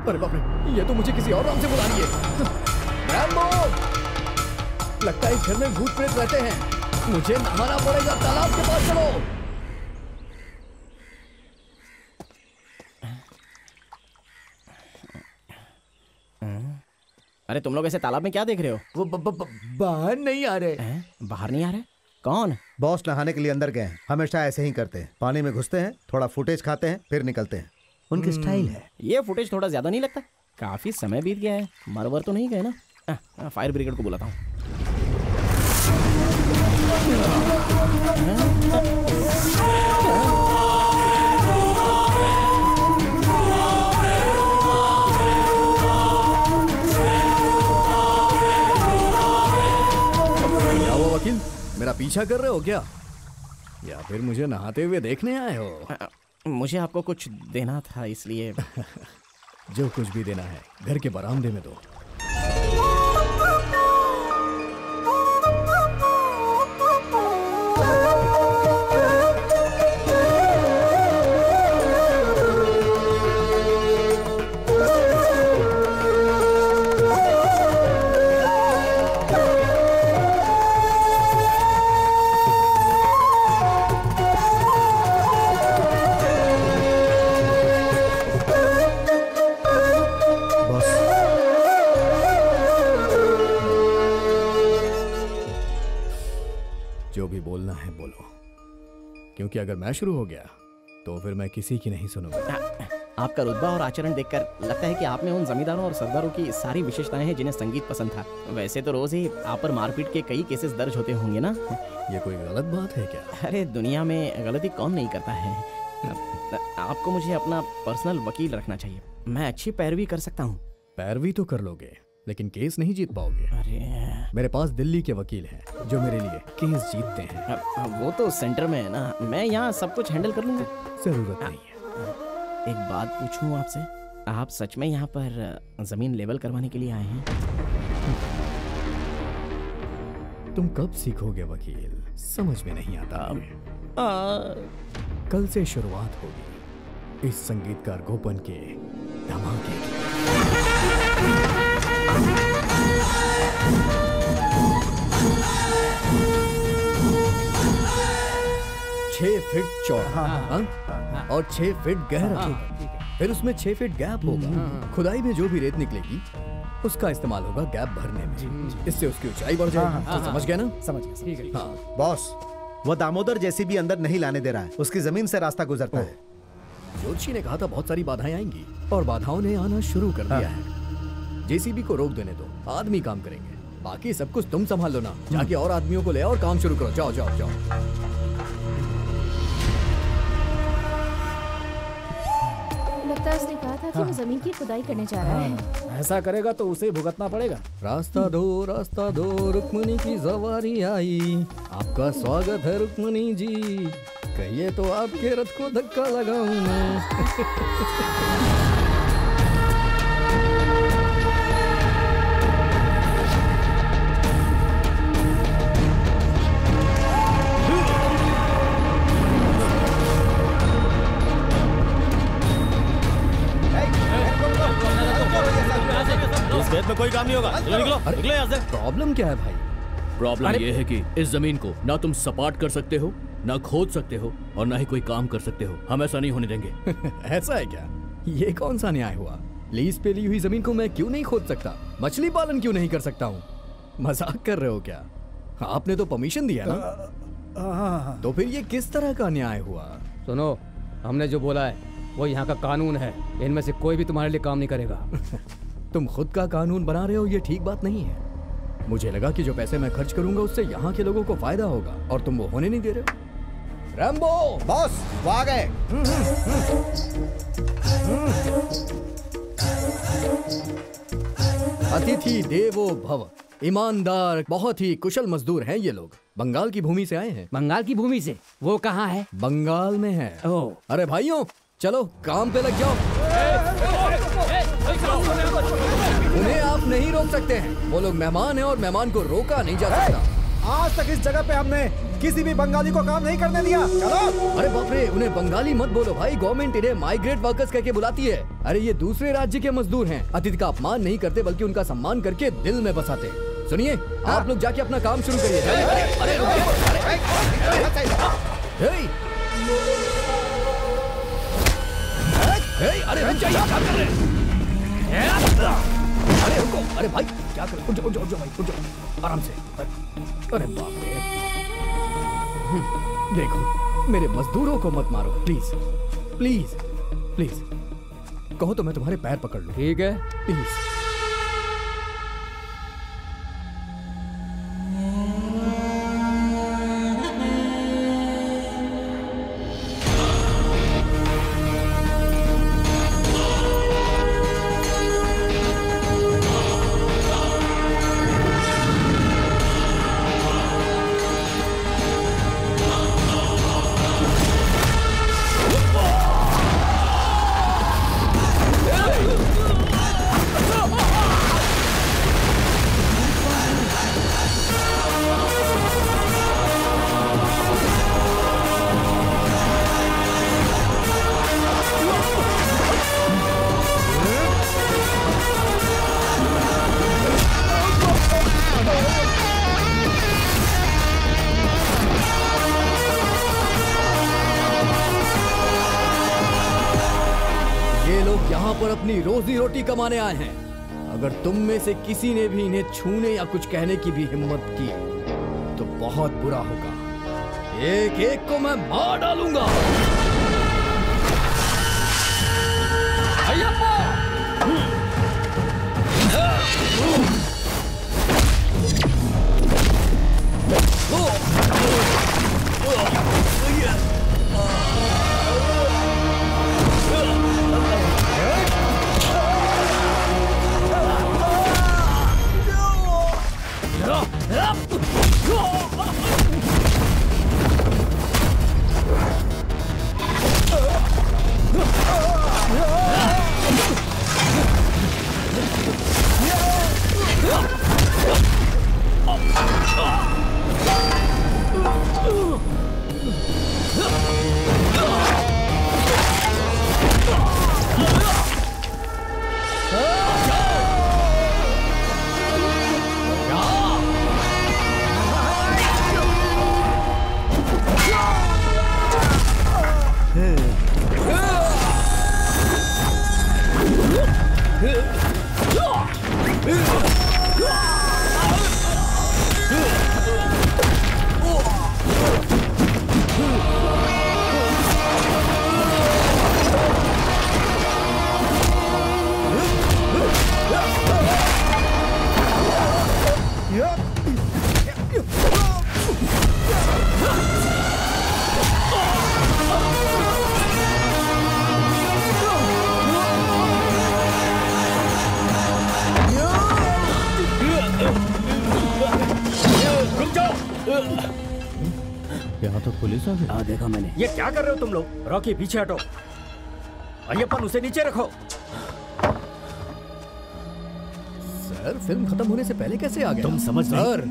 अरे बाप रे, ये तो मुझे किसी और नाम से बुला रही है। रैम्बो! लगता है इस घर में भूत प्रेत रहते हैं। मुझे नहाना पड़ेगा, तालाब के पास चलो। अरे तुम लोग ऐसे तालाब में क्या देख रहे हो? वो बाहर नहीं आ रहे। बाहर नहीं आ रहे? कौन? बॉस नहाने के लिए अंदर गए हैं। हमेशा ऐसे ही करते हैं, पानी में घुसते हैं, थोड़ा फुटेज खाते हैं, फिर निकलते हैं। उनकी स्टाइल है। ये फुटेज थोड़ा ज्यादा नहीं लगता? काफी समय बीत गया है, मरवर तो नहीं गए ना? फायर ब्रिगेड को बुलाता हूँ। क्या हुआ वकील, मेरा पीछा कर रहे हो क्या, या फिर मुझे नहाते हुए देखने आए हो? मुझे आपको कुछ देना था इसलिए। जो कुछ भी देना है घर के बरामदे में दो। जो भी बोलना है बोलो, क्योंकि अगर मैं शुरू हो गया तो फिर मैं किसी की नहीं सुनूंगा। आपका रुतबा और आचरण देखकर लगता है कि आप में उन जमींदारों और सरदारों की सारी विशेषताएं हैं जिन्हें संगीत पसंद था। वैसे तो रोज ही आप पर मारपीट के कई केसेस दर्ज होते होंगे ना? ये कोई गलत बात है क्या? अरे दुनिया में गलती कौन नहीं करता है। आपको मुझे अपना पर्सनल वकील रखना चाहिए, मैं अच्छी पैरवी कर सकता हूँ। पैरवी तो कर लोगे लेकिन केस नहीं जीत पाओगे। अरे मेरे पास दिल्ली के वकील हैं जो मेरे लिए केस जीतते हैं। वो तो सेंटर में है ना, मैं यहाँ सब कुछ हैंडल कर लूंगा। जरूरत नहीं है। एक बात पूछूं आपसे, आप सच में यहाँ पर जमीन लेवल करवाने के लिए आए हैं? तुम कब सीखोगे वकील, समझ में नहीं आता। कल से शुरुआत होगी इस संगीतकार गोपन के धमाके की। 6 फीट चौड़ा और 6 फीट गहरा, फिर उसमें 6 फीट गैप होगा। खुदाई में जो भी रेत निकलेगी उसका इस्तेमाल होगा गैप भरने में, इससे उसकी ऊंचाई बढ़ जाएगी। तो समझ गया ना? समझ गया, ठीक है। हाँ बॉस, वो दामोदर जैसी भी अंदर नहीं लाने दे रहा है, उसकी जमीन से रास्ता गुजरता है। ज्योतिषी ने कहा था बहुत सारी बाधाएं आएंगी और बाधाओं ने आना शुरू कर दिया है। जेसीबी को रोक देने दो, आदमी काम करेंगे, बाकी सब कुछ तुम संभाल लो ना। जाके और आदमियों को ले आओ और काम शुरू करो। जाओ जाओ जाओ। लगता है उसने कहा था कि वो जमीन की खुदाई करने जा रहा है। ऐसा करेगा तो उसे भुगतना पड़ेगा। रास्ता दो रुक्मणी की सवारी आई, आपका स्वागत है रुक्मणी जी, कहिए तो आपके रथ को धक्का लगाऊं मैं। इस खेत में कोई काम नहीं होगा, चलो निकलो, निकलो यहाँ से। प्रॉब्लम क्या है भाई? प्रॉब्लम ये है कि इस जमीन को ना तुम सपाट कर सकते हो, ना खोद सकते हो और ना ही कोई काम कर सकते हो। हम ऐसा नहीं होने देंगे। ऐसा है क्या? ये कौन सा न्याय हुआ? लीज पे ली हुई जमीन को मैं क्यों नहीं खोद सकता? मछली पालन क्यों नहीं कर सकता हूँ? मजाक कर रहे हो क्या? आपने तो परमिशन दिया ना, तो फिर ये किस तरह का न्याय हुआ? सुनो, हमने जो बोला है वो यहाँ का कानून है, इनमें से कोई भी तुम्हारे लिए काम नहीं करेगा। तुम खुद का कानून बना रहे हो, ये ठीक बात नहीं है। मुझे लगा कि जो पैसे मैं खर्च करूंगा उससे यहाँ के लोगों को फायदा होगा और तुम वो होने नहीं दे रहे हो। रैम्बो! बॉस, वो आ गए। अतिथि देवो भव। ईमानदार, बहुत ही कुशल मजदूर हैं ये लोग। बंगाल की भूमि से आए हैं। बंगाल की भूमि से? वो कहाँ है? बंगाल में है। ओह। अरे भाइयों, चलो काम पे लग जाओ। उन्हें आप नहीं रोक सकते हैं, वो लोग मेहमान हैं और मेहमान को रोका नहीं जा सकता। आज तक इस जगह पे हमने किसी भी बंगाली को काम नहीं करने दिया। चलो। अरे बाप रे, उन्हें बंगाली मत बोलो भाई, गवर्नमेंट इन्हें माइग्रेट वर्कर्स कहके बुलाती है। अरे ये दूसरे राज्य के मजदूर हैं, अतिथि का अपमान नहीं करते बल्कि उनका सम्मान करके दिल में बसाते। सुनिए, आप लोग जाके अपना काम शुरू करिए। अरे अरे रुक जाइए, क्या कर रहे हैं? अरे रुको, अरे भाई क्या कर, उठ जाओ भाई, उठ जाओ आराम से। अरे बाप रे, देखो मेरे मजदूरों को मत मारो प्लीज प्लीज प्लीज। कहो तो मैं तुम्हारे पैर पकड़ लूं। ठीक है, प्लीज। अपनी रोजी रोटी कमाने आए हैं। अगर तुम में से किसी ने भी इन्हें छूने या कुछ कहने की भी हिम्मत की तो बहुत बुरा होगा। एक एक को मैं मार डालूंगा। यहाँ तो पुलिस आ गई। हाँ देखा मैंने। ये क्या कर रहे हो तुम लोग? रॉकी पीछे हटो। अय्यप्पन उसे नीचे रखो। सर फिल्म खत्म होने से पहले कैसे आ गए? तुम समझ नहीं। सर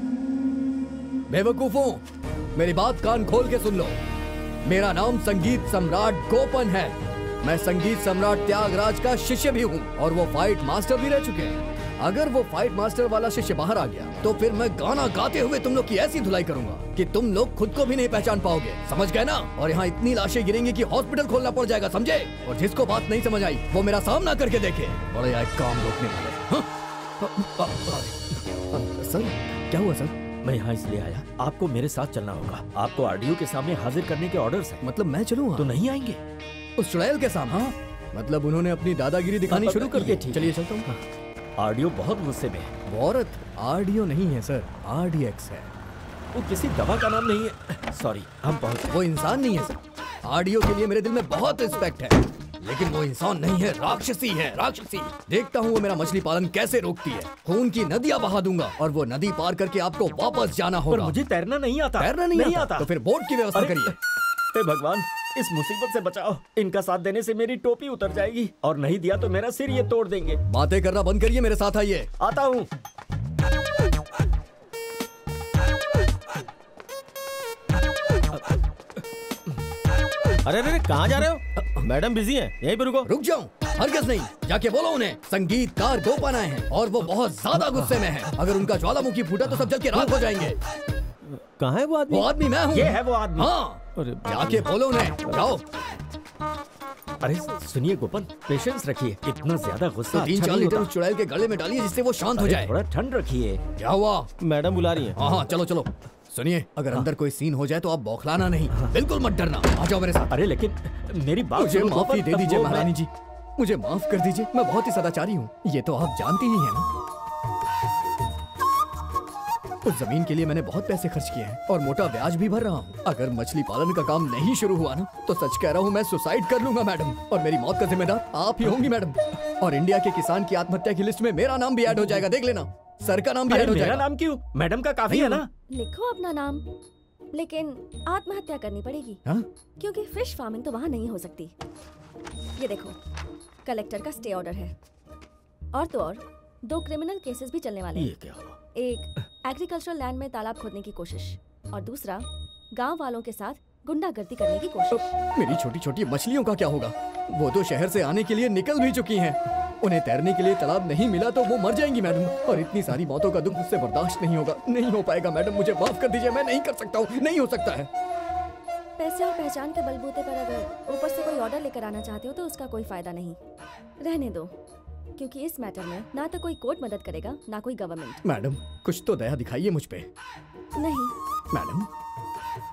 बेवकूफों, मेरी बात कान खोल के सुन लो। मेरा नाम संगीत सम्राट गोपन है। मैं संगीत सम्राट त्यागराज का शिष्य भी हूँ और वो फाइट मास्टर भी रह चुके हैं। अगर वो फाइट मास्टर वाला शिष्य बाहर आ गया तो फिर मैं गाना गाते हुए तुम लोग की ऐसी धुलाई करूंगा कि तुम लोग खुद को भी नहीं पहचान पाओगे। समझ गए ना? और यहाँ इतनी लाशें गिरेंगी कि हॉस्पिटल खोलना पड़ जाएगा, समझे? और जिसको बात नहीं समझ आई वो मेरा सामना करके देखे। बड़े आए काम रोकने वाले। सर क्या हुआ सर? मैं यहाँ इसलिए आया, आपको मेरे साथ चलना होगा। आपको आरडीओ के सामने हाजिर करने के ऑर्डर्स हैं। मतलब मैं चलूँ तो नहीं आएंगे? उस चुड़ैल के सामने? हाँ। मतलब उन्होंने अपनी दादागिरी दिखानी शुरू कर दी। चलिए चलता हूँ। आरडीओ बहुत गुस्से में है। वो औरत आरडीओ नहीं है सर, आरडीएक्स है। वो किसी दवा का नाम नहीं है। सॉरी, हम पहुंच। वो इंसान नहीं है सर। आरडीओ के लिए मेरे दिल में बहुत रिस्पेक्ट है, लेकिन वो इंसान नहीं है, राक्षसी है, राक्षसी। देखता हूँ वो मेरा मछली पालन कैसे रोकती है। खून की नदियाँ बहा दूंगा और वो नदी पार करके आपको वापस जाना होगा। पर मुझे तैरना नहीं आता। तैरना नहीं आता? तो फिर बोट की व्यवस्था करिए। हे भगवान, इस मुसीबत से बचाओ। इनका साथ देने से मेरी टोपी उतर जाएगी और नहीं दिया तो मेरा सिर ये तोड़ देंगे। बातें करना बंद करिए, मेरे साथ आइए। आता हूँ। अरे अरे कहाँ जा रहे हो? मैडम बिजी हैं, यहीं पे रुको। रुक जाऊं? हरगिज़ नहीं। जाके बोलो उन्हें संगीतकार गोपन आए हैं और वो बहुत ज्यादा गुस्से में हैं। अगर उनका ज्वालामुखी फूटा तो सब जल के राख हो जाएंगे। कहाँ है वो आदमी? वो आदमी मैं हूँ। ये है वो आदमी। हाँ, अरे जाके बोलो उन्हें। जाओ। अरे सुनिए गोपन, पेशेंस रखिए, इतना ज्यादा गुस्सा तो 3-4 अच्छा नहीं लीटर होता। उस चुड़ैल के गले में डालिए जिससे वो शांत हो अरे जाए। थोड़ा ठंड रखिए। क्या हुआ? मैडम बुला रही हैं। हाँ हाँ, चलो चलो। सुनिए, अगर अंदर कोई सीन हो जाए तो आप बौखलाना नहीं। बिल्कुल मत डरना। आ जाओ मेरे साथ। अरे लेकिन मेरी बात मुझे सुनो माफी गोपन, दे दीजिए वो मैं- महारानी जी, मुझे माफ कर दीजिए। मैं बहुत ही सदाचारी हूँ, ये तो आप जानती ही हैं ना। उस जमीन के लिए मैंने बहुत पैसे खर्च किए हैं और मोटा ब्याज भी भर रहा हूँ। अगर मछली पालन का काम नहीं शुरू हुआ ना तो सच कह रहा हूँ मैं सुसाइड कर लूंगा मैडम, और मेरी मौत का जिम्मेदार आप ही होंगी मैडम। और इंडिया के किसान की आत्महत्या की लिस्ट में मेरा नाम भी ऐड हो जाएगा, देख लेना। सर का नाम भी अरे ऐड हो मेरा जाएगा। नाम क्यों? मैडम का काफी है ना। लिखो अपना नाम, लेकिन आत्महत्या करनी पड़ेगी। हाँ? क्योंकि फिश फार्मिंग तो वहाँ नहीं हो सकती। ये देखो, कलेक्टर का स्टे ऑर्डर है, और तो और 2 क्रिमिनल केसेस भी चलने वाले हैं। ये क्या हुआ? एक एग्रीकल्चरल लैंड में तालाब खोदने की कोशिश, और दूसरा गांव वालों के साथ गुंडागर्दी करने की कोशिश। मेरी छोटी छोटी मछलियों का क्या होगा? वो तो शहर से आने के लिए निकल भी चुकी हैं। उन्हें तैरने के लिए तालाब नहीं मिला तो वो मर जाएंगी मैडम, और इतनी सारी मौतों का दुख मुझसे बर्दाश्त नहीं होगा। नहीं हो पाएगा मैडम, मुझे माफ कर दीजिए। मैं नहीं कर सकता हूँ, नहीं हो सकता है। पैसे और पहचान के बलबूते पर अगर ऊपर से कोई ऑर्डर लेकर आना चाहते हो तो उसका कोई फायदा नहीं। रहने दो, क्योंकि इस मैटर में ना तो कोई कोर्ट मदद करेगा ना कोई गवर्नमेंट। मैडम कुछ तो दया दिखाइए मुझ पे। नहीं, मैडम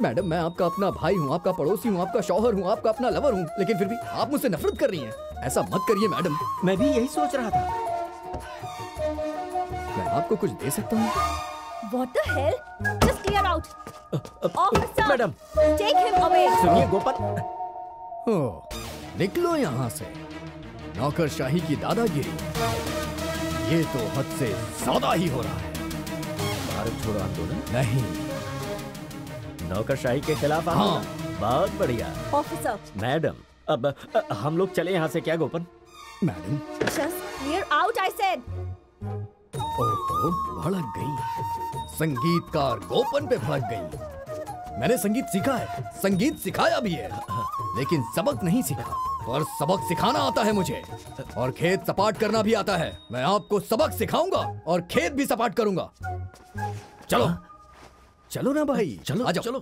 मैडम मैं आपका अपना भाई हूँ, आपका पड़ोसी हूँ, आपका शौहर हूँ, आपका अपना लवर हूँ, लेकिन फिर भी आप मुझसे नफरत कर रही हैं। ऐसा मत करिए मैडम। मैं भी यही सोच रहा था। मैं आपको कुछ दे सकता हूँ? What the hell? Just clear out. Officer, madam. take him away. सुनिए गोपन, ओह, निकलो यहाँ से। नौकरशाही की दादागिरी, ये तो हद से ज्यादा ही हो रहा है। भारत छोड़ो आंदोलन नहीं। नौकरशाही के खिलाफ आंदोलन। बहुत बढ़िया। Officer, मैडम, अब हम लोग चले यहाँ से क्या गोपन? Madam, just clear out, I said. ओहो, भड़क गई। संगीतकार गोपन पे भड़क गई। मैंने संगीत सीखा है, संगीत सिखाया भी है, लेकिन सबक नहीं सीखा। और सबक सिखाना आता है मुझे, और खेत सपाट करना भी आता है। मैं आपको सबक सिखाऊंगा और खेत भी सपाट करूंगा। चलो चलो ना भाई, चलो आ जाओ। चलो।